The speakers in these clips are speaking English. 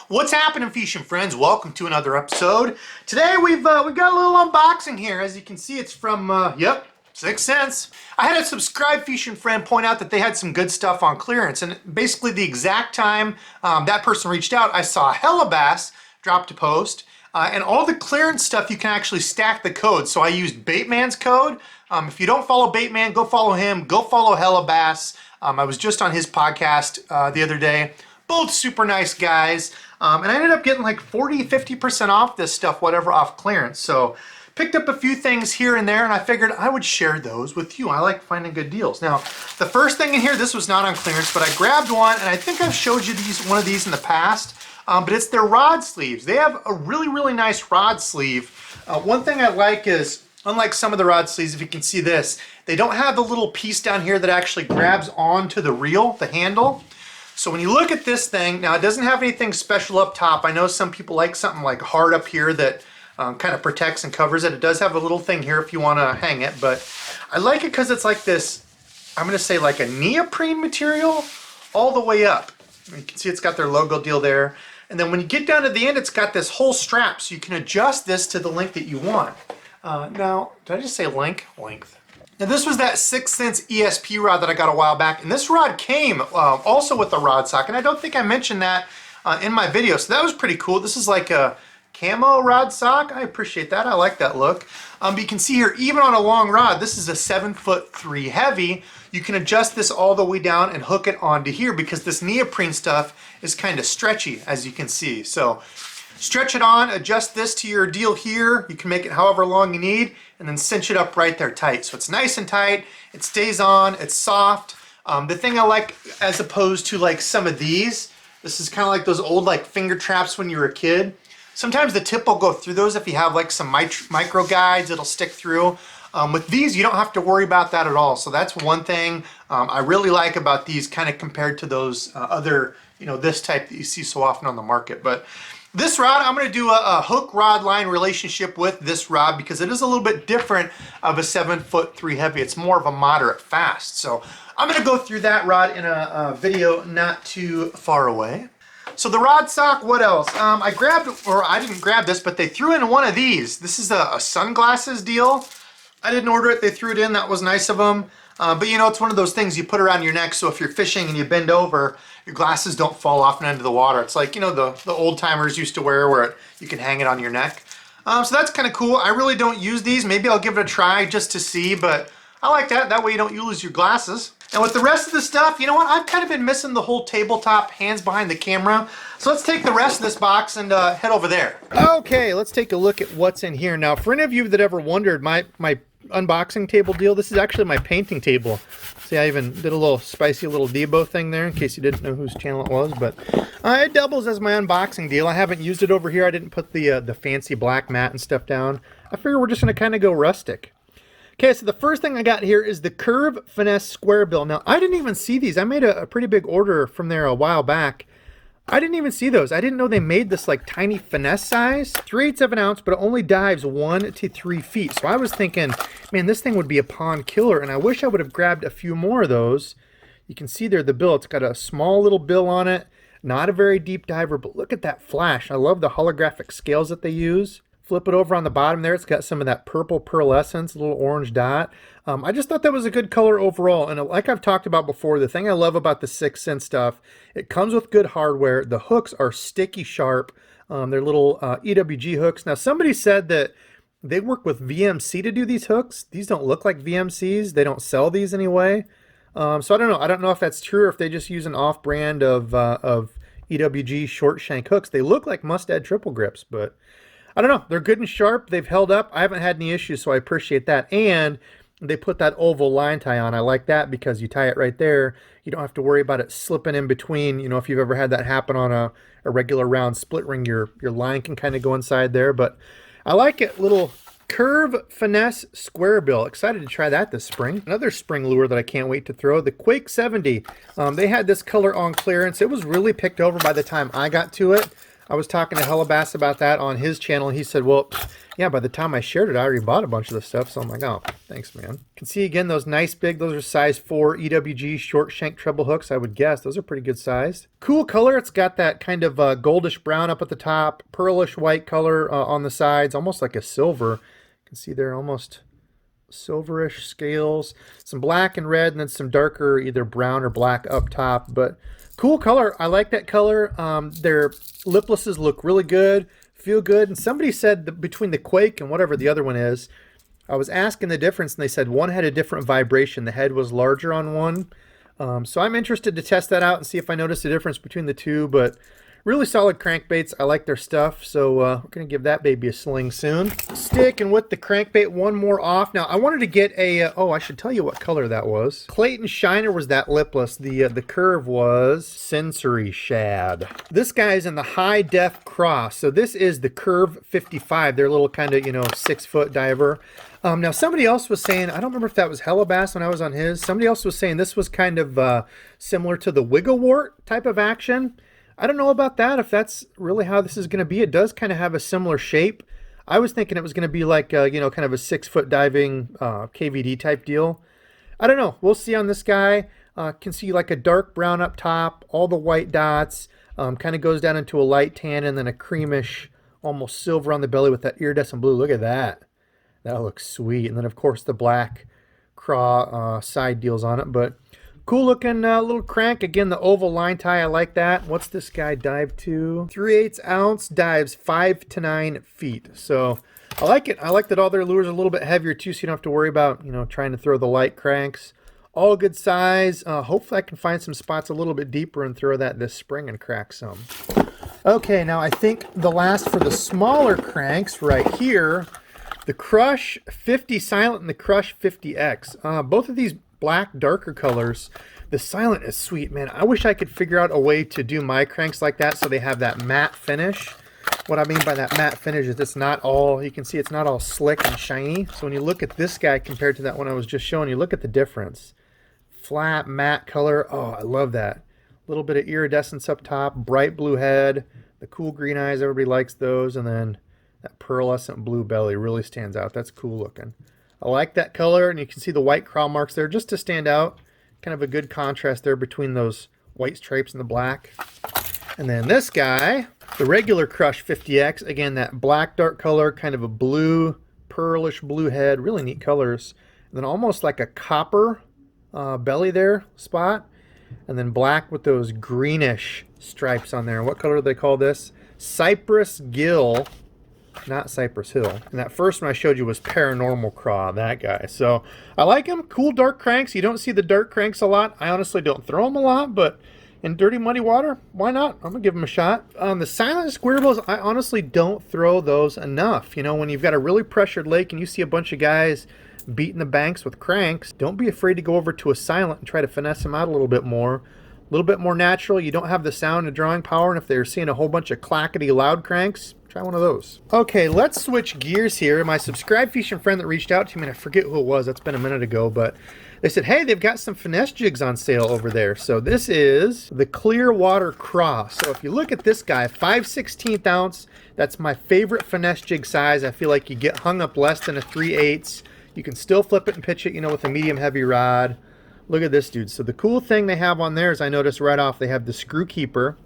What's happening, fishing friends? Welcome to another episode. Today we've got a little unboxing here. As you can see, it's from 6 cents. I had a subscribed fishing friend point out that they had some good stuff on clearance, and basically the exact time that person reached out, I saw HellaBass dropped a post, and all the clearance stuff you can actually stack the code. So I used BAITMan's code. If you don't follow BAITMan, go follow him. Go follow HellaBass. I was just on his podcast the other day. Both super nice guys. And I ended up getting like 40-50% off this stuff, whatever, off clearance. So picked up a few things here and there, and I figured I would share those with you. I like finding good deals. Now, the first thing in here, this was not on clearance, but I grabbed one, and I think I've showed you one of these in the past, but it's their rod sleeves. They have a really, really nice rod sleeve. One thing I like is, unlike some of the rod sleeves, if you can see this, they don't have the little piece down here that actually grabs onto the reel, the handle. So when you look at this thing, now it doesn't have anything special up top. I know some people like something like hard up here that kind of protects and covers it. It does have a little thing here if you want to hang it, but I like it because it's like this, I'm going to say like a neoprene material all the way up. You can see it's got their logo deal there. And then when you get down to the end, it's got this whole strap, so you can adjust this to the length that you want. Now, did I just say length? Now this was that 6 cents ESP rod that I got a while back, and this rod came also with a rod sock, and I don't think I mentioned that in my video, so that was pretty cool. This is like a camo rod sock. I appreciate that. I like that look. But you can see here, even on a long rod, this is a 7'3" heavy. You can adjust this all the way down and hook it onto here because this neoprene stuff is kind of stretchy, as you can see. So stretch it on, adjust this to your deal here. You can make it however long you need, and then cinch it up right there tight. So it's nice and tight, it stays on, it's soft. The thing I like, as opposed to like some of these, this is kind of like those old like finger traps when you were a kid. Sometimes the tip will go through those. If you have like some micro guides, it'll stick through. With these, you don't have to worry about that at all. So that's one thing I really like about these, kind of compared to those other, this type that you see so often on the market. But this rod, I'm going to do a hook rod line relationship with this rod because it is a little bit different of a 7'3" heavy. It's more of a moderate fast. So I'm going to go through that rod in a video not too far away. So the rod sock, what else? I didn't grab this, but they threw in one of these. This is a sunglasses deal. I didn't order it, they threw it in, that was nice of them. But it's one of those things you put around your neck, so if you're fishing and you bend over, your glasses don't fall off and into the water. It's like, the old timers used to wear where you can hang it on your neck. So that's kind of cool. I really don't use these. Maybe I'll give it a try just to see, but I like that. That way you don't lose your glasses. And with the rest of the stuff, you know what? I've kind of been missing the whole tabletop, hands behind the camera. So let's take the rest of this box and head over there. Okay, let's take a look at what's in here. Now, for any of you that ever wondered, my unboxing table deal, this is actually my painting table. See, I even did a little spicy little Debo thing there in case you didn't know whose channel it was, but it doubles as my unboxing deal. I haven't used it over here. I didn't put the fancy black mat and stuff down. I figure we're just going to kind of go rustic. Okay, so the first thing I got here is the Curve Finesse Square Bill. Now, I didn't even see these. I made a pretty big order from there a while back. I didn't even see those. I didn't know they made this like tiny finesse size, 3/8 of an ounce, but it only dives 1 to 3 feet. So I was thinking, man, this thing would be a pond killer, and I wish I would have grabbed a few more of those. You can see there the bill. It's got a small little bill on it, not a very deep diver, but look at that flash. I love the holographic scales that they use. Flip it over on the bottom there. It's got some of that purple pearlescence, a little orange dot. I just thought that was a good color overall. And like I've talked about before, the thing I love about the 6 cent stuff, it comes with good hardware. The hooks are sticky sharp. They're little EWG hooks. Now, somebody said that they work with VMC to do these hooks. These don't look like VMCs. They don't sell these anyway. So I don't know. I don't know if that's true or if they just use an off-brand of EWG short shank hooks. They look like Mustad triple grips, but I don't know. They're good and sharp. They've held up. I haven't had any issues, so I appreciate that. And they put that oval line tie on. I like that because you tie it right there. You don't have to worry about it slipping in between. If you've ever had that happen on a regular round split ring, your line can kind of go inside there. But I like it. Little Curve Finesse Square Bill. Excited to try that this spring. Another spring lure that I can't wait to throw, the Quake 70. They had this color on clearance. It was really picked over by the time I got to it. I was talking to HellaBass about that on his channel. He said, well, yeah, by the time I shared it, I already bought a bunch of the stuff. So I'm like, oh, thanks, man. You can see again, those nice big, those are size 4 EWG short shank treble hooks, I would guess. Those are pretty good sized. Cool color. It's got that kind of goldish brown up at the top, pearlish white color on the sides, almost like a silver. You can see they're almost silverish scales, some black and red, and then some darker either brown or black up top. But cool color. I like that color. Their liplesses look really good, feel good. And somebody said that between the Quake and whatever the other one is, I was asking the difference, and they said one had a different vibration. The head was larger on one. So I'm interested to test that out and see if I notice a difference between the two. But really solid crankbaits. I like their stuff, so we're going to give that baby a sling soon. Sticking with the crankbait, one more off. Now, I wanted to get a, oh, I should tell you what color that was. Clayton Shiner was that lipless. The curve was Sensory Shad. This guy's in the high def cross. So this is the Curve 55. Their little kind of, 6-foot diver. Now, somebody else was saying, I don't remember if that was HellaBass when I was on his. Somebody else was saying this was kind of similar to the Wiggle Wart type of action. I don't know about that, if that's really how this is going to be. It does kind of have a similar shape. I was thinking it was going to be like, kind of a 6-foot diving KVD type deal. I don't know. We'll see on this guy. Can see like a dark brown up top, all the white dots, kind of goes down into a light tan, and then a creamish, almost silver on the belly with that iridescent blue. Look at that. That looks sweet. And then, of course, the black craw side deals on it. But cool looking little crank. Again, the oval line tie, I like that. What's this guy dive to? 3/8 ounce, dives 5 to 9 feet. So I like it. I like that all their lures are a little bit heavier too, so you don't have to worry about, trying to throw the light cranks. All good size. Hopefully I can find some spots a little bit deeper and throw that this spring and crack some. Okay, now I think the last for the smaller cranks right here, the Crush 50 Silent and the Crush 50X. Both of these black darker colors. The Silent is sweet, man. I wish I could figure out a way to do my cranks like that so they have that matte finish. What I mean by that matte finish is it's not all, you can see it's not all slick and shiny. So when you look at this guy compared to that one I was just showing you, look at the difference. Flat matte color. Oh, I love that. A little bit of iridescence up top, bright blue head, the cool green eyes, everybody likes those, and then that pearlescent blue belly really stands out. That's cool looking. I like that color, and you can see the white crawl marks there just to stand out. Kind of a good contrast there between those white stripes and the black. And then this guy, the regular Crush 50X, again, that black dark color, kind of a blue, pearlish blue head, really neat colors. And then almost like a copper belly there spot. And then black with those greenish stripes on there. What color do they call this? Cypress Gill. Not Cypress Hill. And that first one I showed you was Paranormal Craw, that guy. So I like him. Cool dark cranks. You don't see the dark cranks a lot. I honestly don't throw them a lot, but in dirty, muddy water, why not? I'm going to give them a shot. The Silent Squirtables, I honestly don't throw those enough. When you've got a really pressured lake and you see a bunch of guys beating the banks with cranks, don't be afraid to go over to a Silent and try to finesse them out a little bit more. A little bit more natural. You don't have the sound and drawing power, and if they're seeing a whole bunch of clackety loud cranks, try one of those. Okay, let's switch gears here. My subscribed fishing friend that reached out to me, and I forget who it was, that's been a minute ago, but they said, hey, they've got some finesse jigs on sale over there. So this is the Clearwater Craw. So if you look at this guy, 5/16 ounce, that's my favorite finesse jig size. I feel like you get hung up less than a 3/8. You can still flip it and pitch it, with a medium heavy rod. Look at this, dude. So the cool thing they have on there is I noticed right off they have the screw keeper.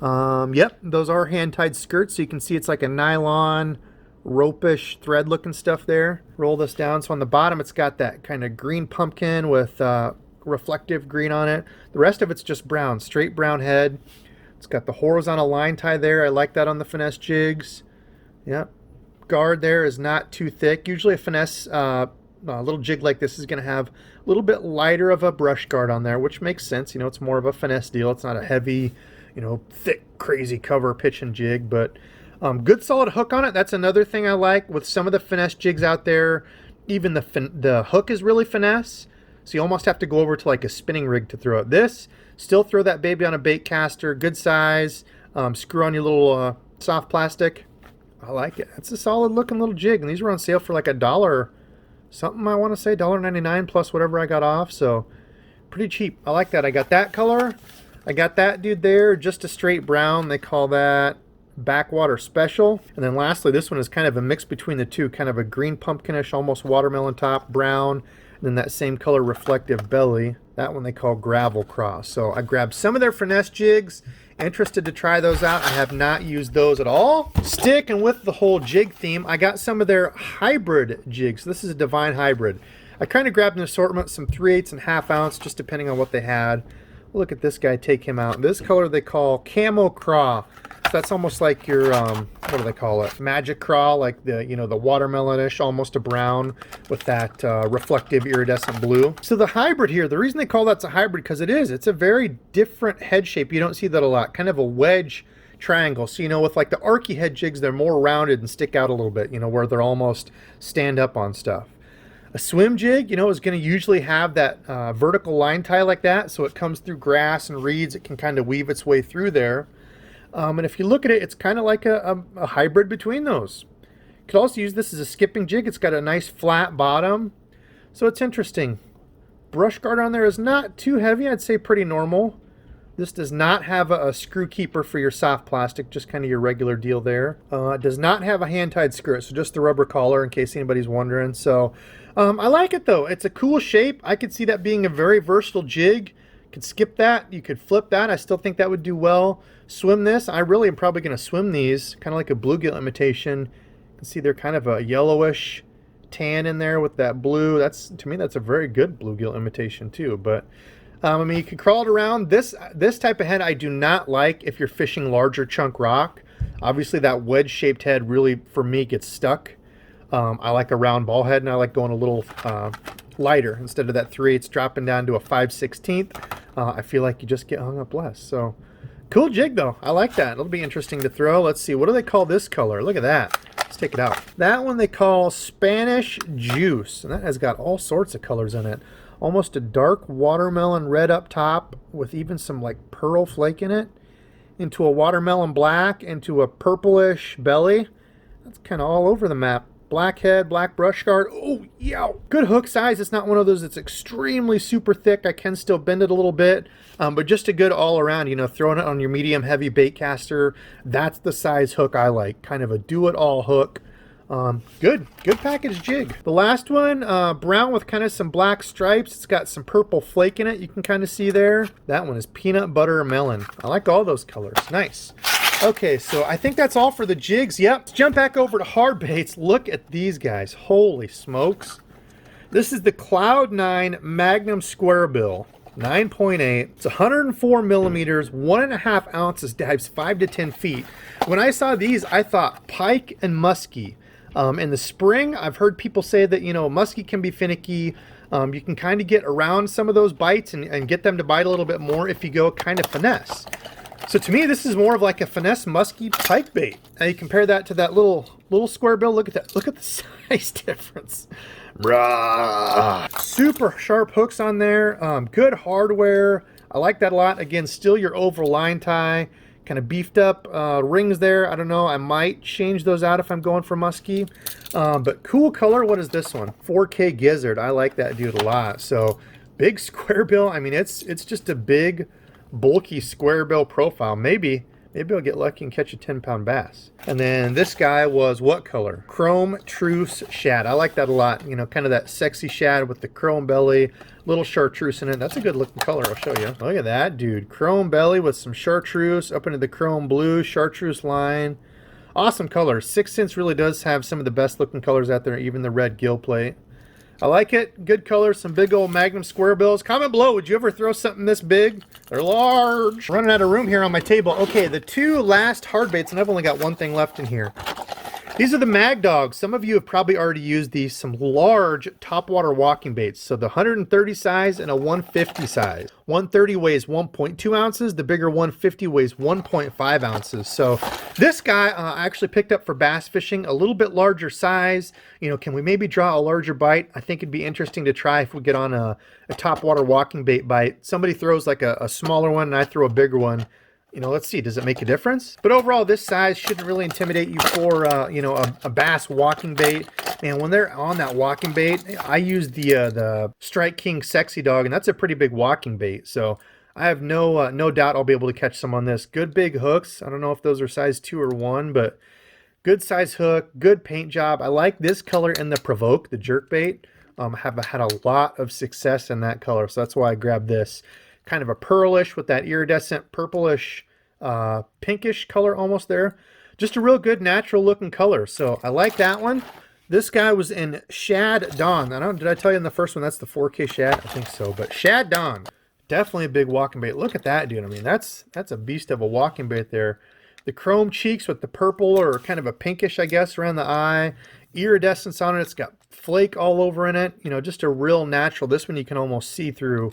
Yep, those are hand-tied skirts, so you can see it's like a nylon, rope-ish thread looking stuff there. Roll this down. So on the bottom it's got that kind of green pumpkin with reflective green on it. The rest of it's just brown, straight brown head. It's got the horizontal line tie there. I like that on the finesse jigs. Yep. Guard there is not too thick. Usually a finesse a little jig like this is going to have a little bit lighter of a brush guard on there, which makes sense. It's more of a finesse deal. It's not a heavy, thick, crazy cover pitching jig, but good solid hook on it. That's another thing I like with some of the finesse jigs out there. Even the hook is really finesse, so you almost have to go over to like a spinning rig to throw it. This, still throw that baby on a Baitcaster, good size, screw on your little soft plastic. I like it. It's a solid looking little jig, and these were on sale for like $1 something, I want to say $1.99 plus whatever I got off, so pretty cheap. I like that. I got that color. I got that dude there, just a straight brown. They call that Backwater Special. And then lastly, this one is kind of a mix between the two, kind of a green pumpkinish, almost watermelon top, brown, and then that same color reflective belly. That one they call Gravel Cross. So I grabbed some of their finesse jigs. Interested to try those out. I have not used those at all. Sticking with the whole jig theme, I got some of their hybrid jigs. This is a Divine Hybrid. I kind of grabbed an assortment, some 3/8 and 1/2 ounce, just depending on what they had. Look at this guy, take him out. This color they call Camo Craw. So that's almost like your, what do they call it? Magic Craw, like the, you know, the watermelonish, almost a brown with that reflective iridescent blue. So the hybrid here, the reason they call that's a hybrid, because it is. It's a very different head shape. You don't see that a lot. Kind of a wedge triangle. So, you know, with like the Arky head jigs, they're more rounded and stick out a little bit, you know, where they're almost stand up on stuff. A swim jig, you know, is going to usually have that vertical line tie like that, so it comes through grass and reeds. It can kind of weave its way through there. And if you look at it, it's kind of like a hybrid between those. You could also use this as a skipping jig. It's got a nice flat bottom, so it's interesting. Brush guard on there is not too heavy. I'd say pretty normal. This does not have a screw keeper for your soft plastic, just kind of your regular deal there. It does not have a hand-tied screw, so just the rubber collar in case anybody's wondering. So I like it though. It's a cool shape. I could see that being a very versatile jig. You could skip that. You could flip that. I still think that would do well. Swim this. I really am probably going to swim these, kind of like a bluegill imitation. You can see they're kind of a yellowish tan in there with that blue. That's, to me, that's a very good bluegill imitation too. But I mean, you can crawl it around. This type of head I do not like if you're fishing larger chunk rock. Obviously, that wedge-shaped head really, for me, gets stuck. I like a round ball head, and I like going a little lighter. Instead of that 3/8 dropping down to a 5/16. I feel like you just get hung up less. So, cool jig, though. I like that. It'll be interesting to throw. Let's see. What do they call this color? Look at that. Let's take it out. That one they call Spanish Juice, and that has got all sorts of colors in it. Almost a dark watermelon red up top with even some like pearl flake in it, into a watermelon black, into a purplish belly. That's kind of all over the map. Black head, black brush guard. Oh, yeah. Good hook size. It's not one of those that's extremely super thick. I can still bend it a little bit, but just a good all around, you know, throwing it on your medium heavy baitcaster. That's the size hook I like. Kind of a do-it-all hook. Good package jig. The last one, brown with kind of some black stripes. It's got some purple flake in it. You can kind of see there. That one is peanut butter melon. I like all those colors. Nice. Okay, so I think that's all for the jigs. Yep. Let's jump back over to hard baits. Look at these guys. Holy smokes. This is the Cloud 9 Magnum Square Bill. 9.8. It's 104 millimeters, 1.5 ounces, dives 5 to 10 feet. When I saw these, I thought pike and muskie. In the spring, I've heard people say that, you know, muskie can be finicky. You can kind of get around some of those bites and get them to bite a little bit more if you go kind of finesse. So to me, this is more of like a finesse muskie pike bait. Now you compare that to that little square bill. Look at that. Look at the size difference. Bruh. Super sharp hooks on there. Good hardware. I like that a lot. Again, still your oval line tie. Kind of beefed up rings there. I don't know. I might change those out if I'm going for muskie. But cool color. What is this one? 4K Gizzard. I like that dude a lot. So big square bill. I mean, it's just a big, bulky square bill profile. Maybe I'll get lucky and catch a 10-pound bass. And then this guy was what color? Chrome Truce Shad. I like that a lot. You know, kind of that sexy shad with the chrome belly, little chartreuse in it. That's a good looking color. I'll show you. Look at that, dude. Chrome belly with some chartreuse up into the chrome blue, chartreuse line. Awesome color. 6 Cents really does have some of the best looking colors out there, even the red gill plate. I like it. Good color. Some big old Magnum square bills. Comment below, would you ever throw something this big? They're large. Running out of room here on my table. Okay, the two last hard baits, and I've only got one thing left in here. These are the Mag Dogs. Some of you have probably already used these. Some large topwater walking baits. So the 130 size and a 150 size. 130 weighs 1.2 ounces. The bigger 150 weighs 1.5 ounces. So this guy I actually picked up for bass fishing. A little bit larger size. You know, can we maybe draw a larger bite? I think it'd be interesting to try if we get on a topwater walking bait bite. Somebody throws like a smaller one and I throw a bigger one. You know, let's see, does it make a difference? But overall, this size shouldn't really intimidate you for, you know, a bass walking bait. And when they're on that walking bait, I use the Strike King Sexy Dog, and that's a pretty big walking bait. So I have no doubt I'll be able to catch some on this. Good big hooks. I don't know if those are size 2 or 1, but good size hook, good paint job. I like this color in the Provoke, the jerkbait. Have had a lot of success in that color, so that's why I grabbed this. Kind of a pearlish with that iridescent purplish, pinkish color almost there. Just a real good natural looking color, so I like that one. This guy was in Shad Dawn. Did I tell you in the first one that's the 4K Shad? I think so, but Shad Dawn. Definitely a big walking bait. Look at that, dude. I mean, that's a beast of a walking bait there. The chrome cheeks with the purple or kind of a pinkish, I guess, around the eye. Iridescence on it. It's got flake all over in it. You know, just a real natural. This one you can almost see through.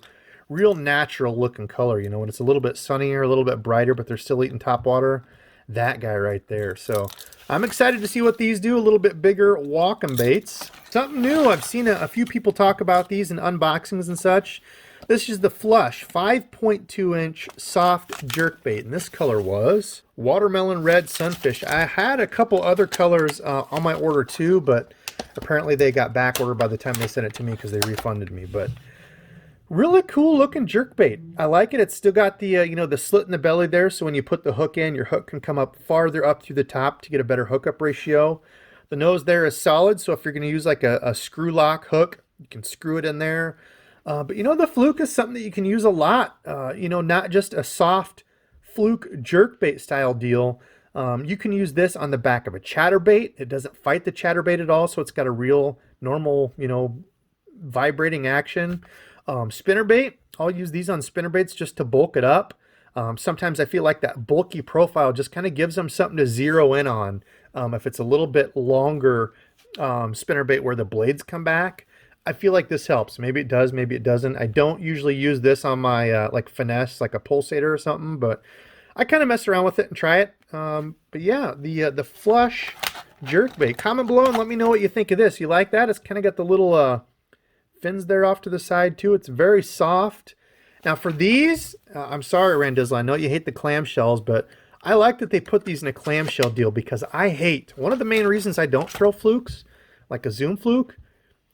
Real natural looking color. You know, when it's a little bit sunnier, a little bit brighter, but they're still eating topwater. That guy right there. So I'm excited to see what these do. A little bit bigger walking baits. Something new. I've seen a few people talk about these in unboxings and such. This is the Flush 5.2 inch soft jerkbait, and this color was watermelon red sunfish. I had a couple other colors on my order too, but apparently they got back ordered by the time they sent it to me because they refunded me. But really cool looking jerkbait. I like it. It's still got the you know, the slit in the belly there, so when you put the hook in, your hook can come up farther up through the top to get a better hookup ratio. The nose there is solid, so if you're going to use like a screw lock hook, you can screw it in there. But you know, the fluke is something that you can use a lot. You know, not just a soft fluke jerkbait style deal. You can use this on the back of a chatterbait. It doesn't fight the chatterbait at all, so it's got a real normal, you know, vibrating action. Spinnerbait, I'll use these on spinnerbaits just to bulk it up. Sometimes I feel like that bulky profile just kind of gives them something to zero in on. If it's a little bit longer spinnerbait where the blades come back, I feel like this helps. Maybe it does, maybe it doesn't. I don't usually use this on my like finesse, like a pulsator or something, but I kind of mess around with it and try it. But yeah, the Flush jerkbait. Comment below and let me know what you think of this. You like that? It's kind of got the little fins there off to the side too. It's very soft. Now for these, I'm sorry, Randizzle, I know you hate the clamshells, but I like that they put these in a clamshell deal because I hate, one of the main reasons I don't throw flukes, like a Zoom fluke,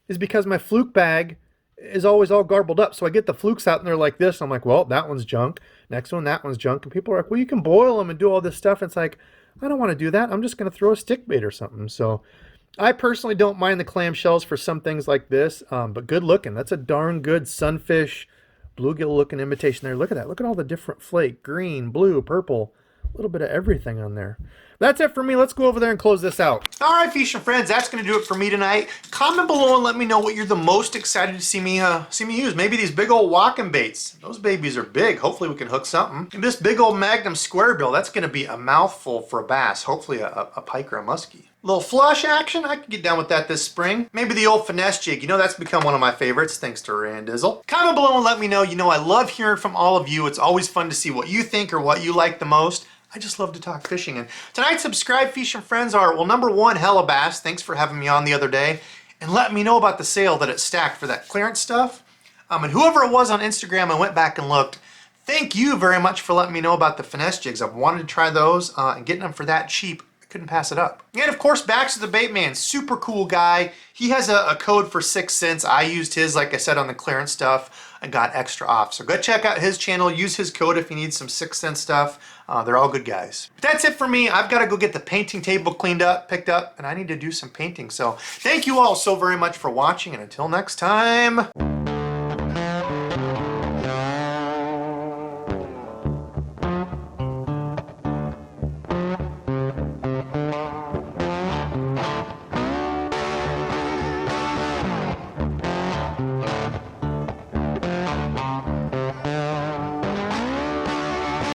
is because my fluke bag is always all garbled up. So I get the flukes out and they're like this. I'm like, well, that one's junk. Next one, that one's junk. And people are like, well, you can boil them and do all this stuff. It's like, I don't want to do that. I'm just going to throw a stick bait or something. So I personally don't mind the clamshells for some things like this, but good looking. That's a darn good sunfish, bluegill looking imitation there. Look at that. Look at all the different flake, green, blue, purple, a little bit of everything on there. That's it for me. Let's go over there and close this out. All right, fishing friends, that's going to do it for me tonight. Comment below and let me know what you're the most excited to see me use. Maybe these big old walking baits. Those babies are big. Hopefully we can hook something. And this big old Magnum square bill, that's going to be a mouthful for a bass. Hopefully a pike or a muskie. Little flush action, I can get down with that this spring. Maybe the old finesse jig, you know, that's become one of my favorites thanks to Randizzle. Comment below and let me know. You know, I love hearing from all of you. It's always fun to see what you think or what you like the most. I just love to talk fishing. And tonight's subscribe fishing friends are, well, number one, HellaBass. Thanks for having me on the other day. And let me know about the sale that it stacked for that clearance stuff. And whoever it was on Instagram, I went back and looked. Thank you very much for letting me know about the finesse jigs. I've wanted to try those and getting them for that cheap. Couldn't pass it up. And of course, Backs to the BAITMan, super cool guy. He has a code for 6 cents. I used his, like I said, on the clearance stuff and got extra off. So go check out his channel. Use his code if you need some 6 cent stuff. They're all good guys. But that's it for me. I've got to go get the painting table cleaned up, picked up, and I need to do some painting. So thank you all so very much for watching, and until next time.